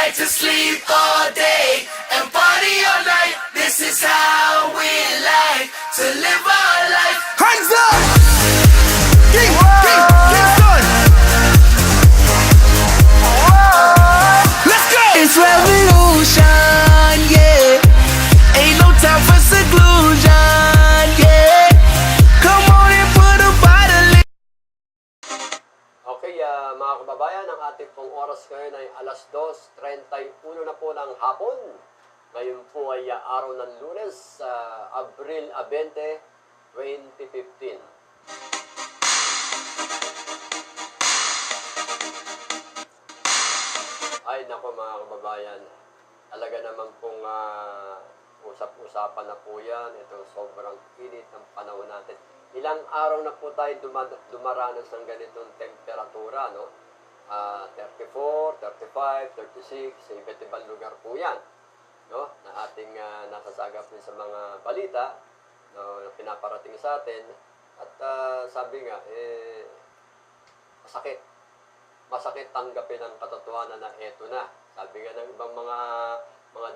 like to sleep all day and party all night. This is how we like to live our life. Hands up! Kingston! Let's go! It's revolution, yeah. Ain't no time for seclusion, yeah. Come on and put a bottle in. Okay, mga kababayan, ang ating pong oras ngayon ay alas 2:31 na po ng hapon. Ngayon po ay araw ng Lunes, Abril 20, 2015. Ay, nako mga kababayan, talaga naman pong usap-usapan na po yan. Itong sobrang init ng panahon natin. Ilang araw na po tayo dumaranas ng ganitong temperatura, no? 34, 35, 36, sa iba't ibang lugar po yan, no? Na ating nasasagap din sa mga balita, no, na pinaparating sa atin. At sabi nga, masakit tanggapin ang katotohanan na eto na. Sabi nga ng ibang mga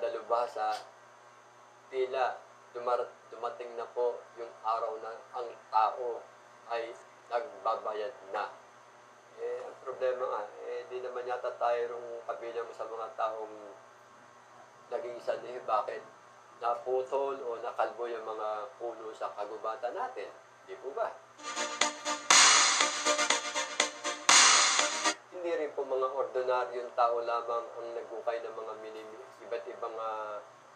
dalubhasa, tila dumating na po yung araw na ang tao ay nagbabayad na. Ang problema nga, di naman yata tayo rong kabilang sa mga taong naging sanhi. Bakit? Naputol o nakalbo yung mga puno sa kagubatan natin. Di po ba? Hindi rin po mga ordinaryong tao lamang ang nagukay ng mga iba't ibang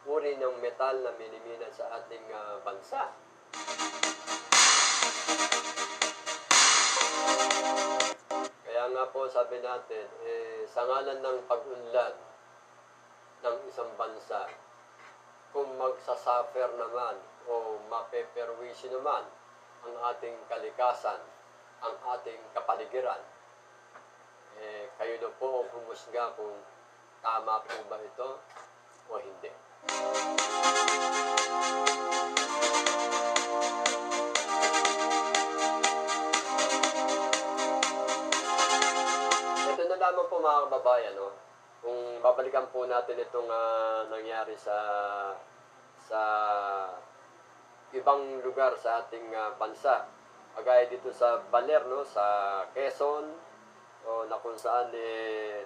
uri ng metal na minimina sa ating bansa. Kaya nga po sabi natin, sa ngalan ng pag-unlad ng isang bansa, kung magsasuffer naman o mapeperwisyo naman ang ating kalikasan, ang ating kapaligiran, kayo na po ang humusga kung tama po ba ito o hindi. Ito na lamang po mga kababayan, no? Kung babalikan po natin itong nangyari sa ibang lugar sa ating bansa, kagaya dito sa Baler, no? Sa Quezon, o na kung saan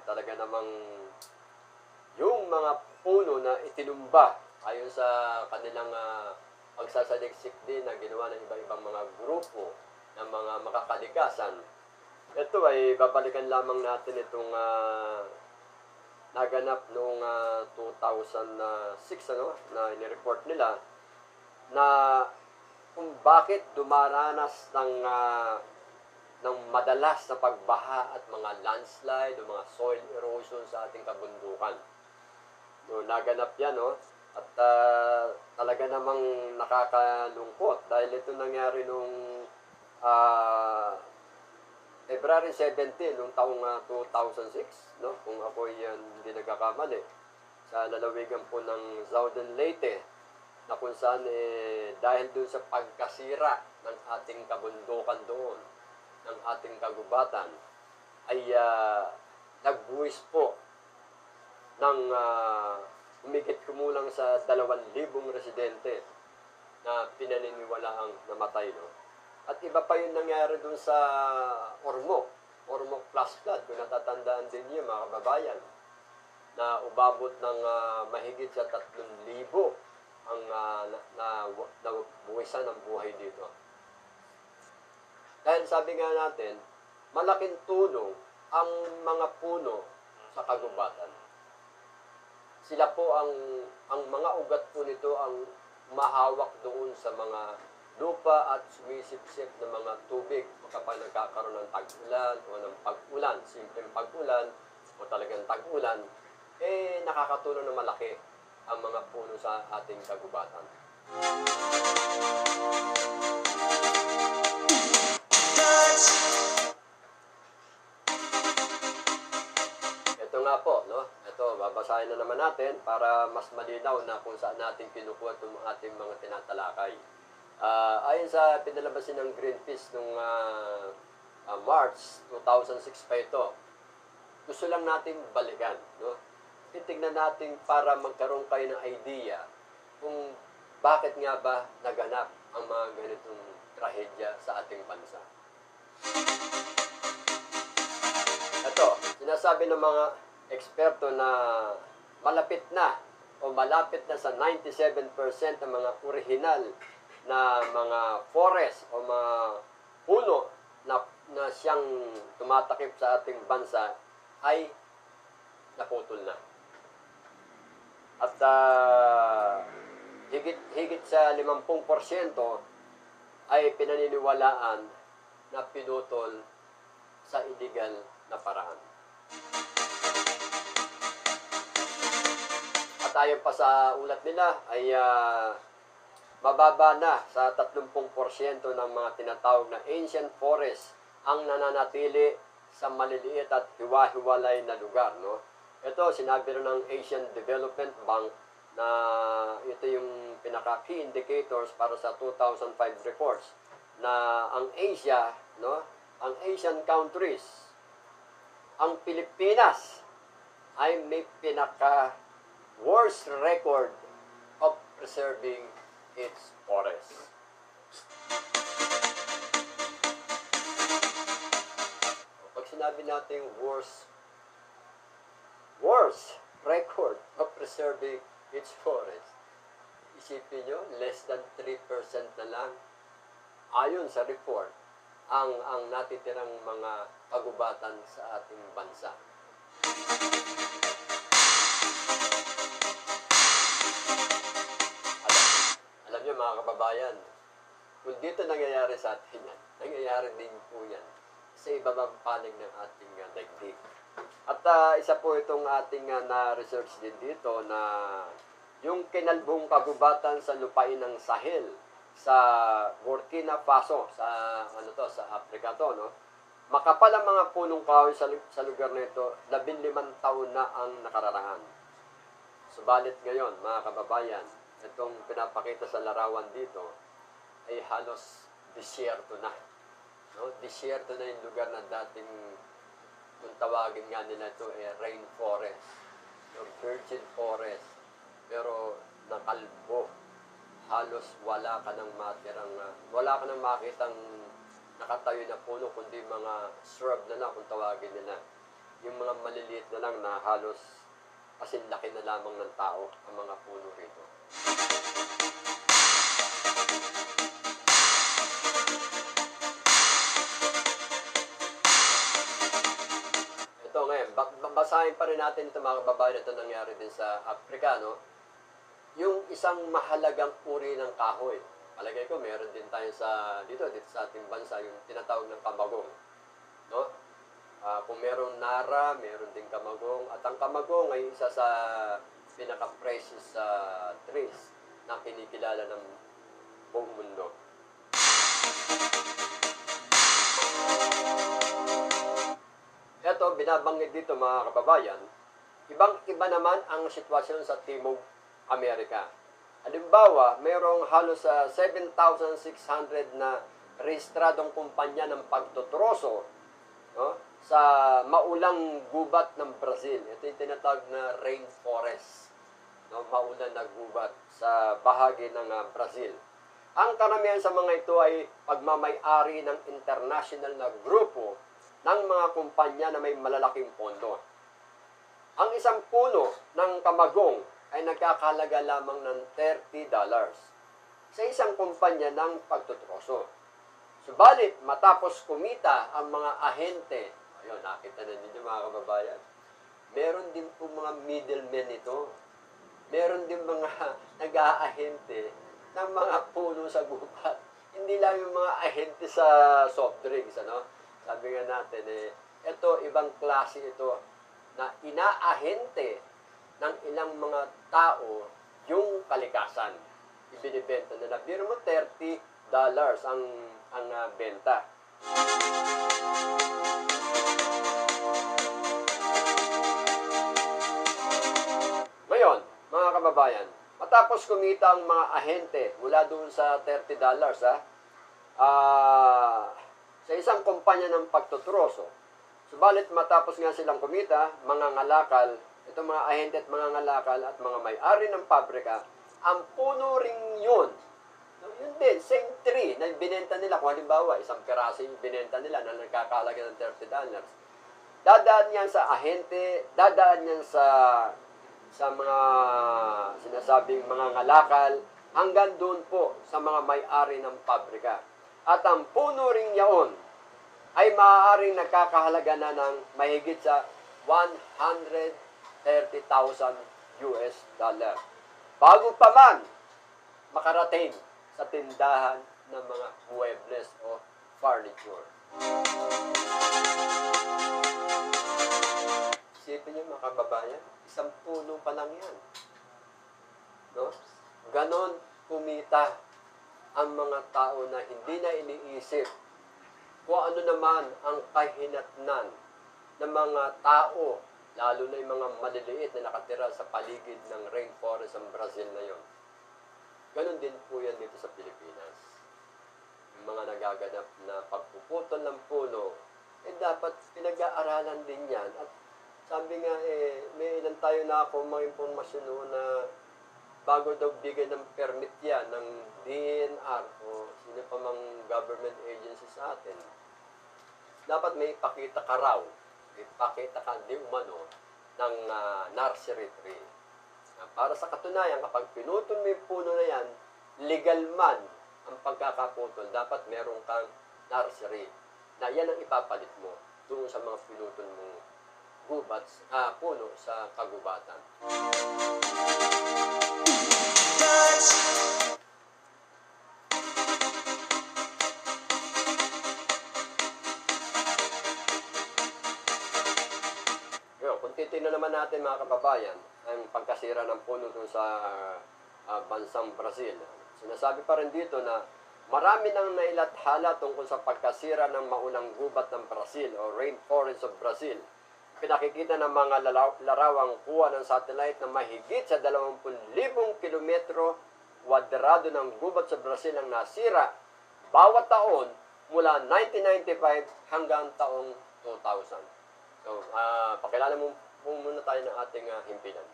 talaga namang yung mga puno na itinumba ayon sa kanilang pagsasaliksik din na ginawa ng iba-ibang mga grupo ng mga makakalikasan. Ito ay babalikan lamang natin itong naganap noong 2006, ano, na inireport nila na kung bakit dumaranas ng madalas na pagbaha at mga landslide o mga soil erosion sa ating kabundukan. No, naganap yan, no? At talaga namang nakakalungkot dahil ito nangyari nung February 17, nung taong 2006, no? Kung ako yan hindi nagkakamali, sa lalawigan po ng Southern Leyte, na kung saan dahil dun sa pagkasira ng ating kabundukan doon, ng ating kagubatan, ay nagbuwis po ng humigit kumulang sa 2,000 residente na pinaniniwalaang namatay, no? At iba pa yung nangyari dun sa Ormoc flash flood, kung natatandaan din niyo mga kababayan, na umabot ng mahigit sa 3,000 ang nabuwisan ng buhay dito. Dahil sabi nga natin, malaking tulong ang mga puno sa kagubatan. Sila po ang mga ugat po nito ang mahawak doon sa mga lupa at sumisipsip ng mga tubig kapag nagkakaroon ng tag-ulan o ng pag-ulan, simpleng pag-ulan o talagang tag-ulan, nakakatulong na malaki ang mga puno sa ating kagubatan. Ito nga po, no? Ito, babasahin na naman natin para mas malinaw na kung saan natin kinukuha itong ating mga tinatalakay. Ayon sa pinalabasin ng Greenpeace noong March 2006 pa ito, gusto lang natin balikan, no? titignan natin para magkaroon kayo ng idea kung bakit nga ba naganap ang mga ganitong trahedya sa ating bansa. Ito, sinasabi ng mga eksperto na malapit na sa 97% ng mga original na mga forest o mga puno na siyang tumatakip sa ating bansa ay naputol na. At higit sa 50% ay pinaniniwalaan na pinutol sa illegal na paraan. At ayon pa sa ulat nila ay mababa na sa 30% ng mga tinatawag na ancient forest ang nananatili sa maliliit at hiwa-hiwalay na lugar, no? Ito, sinabi rin ng Asian Development Bank na ito yung pinaka-key indicators para sa 2005 reports na ang Asia, no? Ang Asian countries, ang Pilipinas ay may pinaka-worst record of preserving its forests. Pag sinabi natin worst record of preserving its forest, isipin nyo, less than 3% na lang, ayon sa report, ang natitirang mga kagubatan sa ating bansa. Alam nyo mga kababayan, kung dito nangyayari sa atin yan, nangyayari din po yan sa ibabang panig ng ating daigdig. At isa po itong ating na-research din dito na yung kinalbong kagubatan sa lupain ng Sahel sa Burkina Faso, sa sa Africa to, no? Makapal ang mga punong kahoy sa lugar nito, 15 taon na ang nakararaan. Subalit ngayon, mga kababayan, itong pinapakita sa larawan dito ay halos disyerto na. No? Disyerto na yung lugar na dating, kung tawagin nga nila ito, rainforest, virgin forest, pero nakalbo. Halos wala ka nang makitang nakatayo na puno, kundi mga shrub na lang kung tawagin nila. Yung mga maliliit na lang na halos asinlaki na lamang ng tao ang mga puno rito. Ito ngayon, basahin pa rin natin ito mga kababayan, ito nangyari din sa Africa, no? Yung isang mahalagang uri ng kahoy. Palagay ko, meron din tayo dito sa ating bansa, yung tinatawag ng kamagong. No? Kung meron nara, meron din kamagong. At ang kamagong ay isa sa pinaka-precious trees na kinikilala ng buong mundo. Ito, binabanggit dito mga kababayan, ibang-iba naman ang sitwasyon sa Timog Amerika. Halimbawa, mayroong halos 7,600 na rehistradong kumpanya ng pagtutroso, no, sa maulang gubat ng Brazil. Ito yung tinatawag na rainforest, no, maulan na gubat sa bahagi ng Brazil. Ang karamihan sa mga ito ay pagmamay-ari ng international na grupo ng mga kumpanya na may malalaking pondo. Ang isang puno ng kamagong ay nagkakahalaga lamang ng $30 sa isang kumpanya ng pagtutroso. Subalit, matapos kumita ang mga ahente, ayun, nakita na ninyo mga kababayan, meron din po mga middlemen ito. Meron din mga nag-aahente ng mga puno sa gubat. Hindi lang yung mga ahente sa soft drinks, ano? Sabi nga natin, ito, ibang klase ito na inaahente ng ilang mga tao yung kalikasan. Ibinibenta nila. Biro mo, $30 ang benta. Ngayon, mga kababayan, matapos kumita ang mga ahente mula doon sa $30, sa isang kumpanya ng pagtutroso, subalit matapos nga silang kumita, mga ngalakal, itong mga ahente at mga ngalakal at mga may-ari ng pabrika, ang puno ring yun, no, yun din, same tree na binenta nila. Kung halimbawa, isang piraso yung binenta nila na nagkakalaga ng $30, dadaan yan sa ahente, dadaan yan sa mga sinasabing mga ngalakal, hanggang doon po sa mga may-ari ng pabrika. At ang puno ring yaon ay maaaring nagkakahalaga na ng mahigit sa $130,000 bago pa man makarating sa tindahan ng mga muebles o furniture. Isipin niyo mga kababayan, isang puno pa lang yan. No? Ganon kumita ang mga tao na hindi na iniisip kung ano naman ang kahinatnan ng mga tao, lalo na yung mga maliliit na nakatira sa paligid ng rainforest ng Brazil na yon. Ganon din po yan dito sa Pilipinas. Yung mga nagaganap na pagpuputol ng puno, dapat pinag-aaralan din yan. At sabi nga, may ilan tayo na ako mga impormasyon noon na bago daw bigay ng permit yan ng DNR o sino pa mang government agency sa atin, dapat may ipakita ka raw, ipakita ka di umano ng nursery tree. Para sa katunayan, kapag pinutol mo yung puno na yan, legal man ang pagkakaputol, dapat meron kang nursery na yan ang ipapalit mo doon sa mga pinutol mong puno sa kagubatan. Kung titignan naman natin mga kababayan, ang pagkasira ng puno dun sa bansang Brazil, sinasabi pa rin dito na marami nang nailathala tungkol sa pagkasira ng maunang gubat ng Brazil o rainforest of Brazil. Pinakikita ng mga larawang kuha ng satellite na mahigit sa 20,000 kilometro kwadrado ng gubat sa Brazil ang nasira bawat taon mula 1995 hanggang taong 2000. So, pakilala mo muna tayo ng ating himpilan.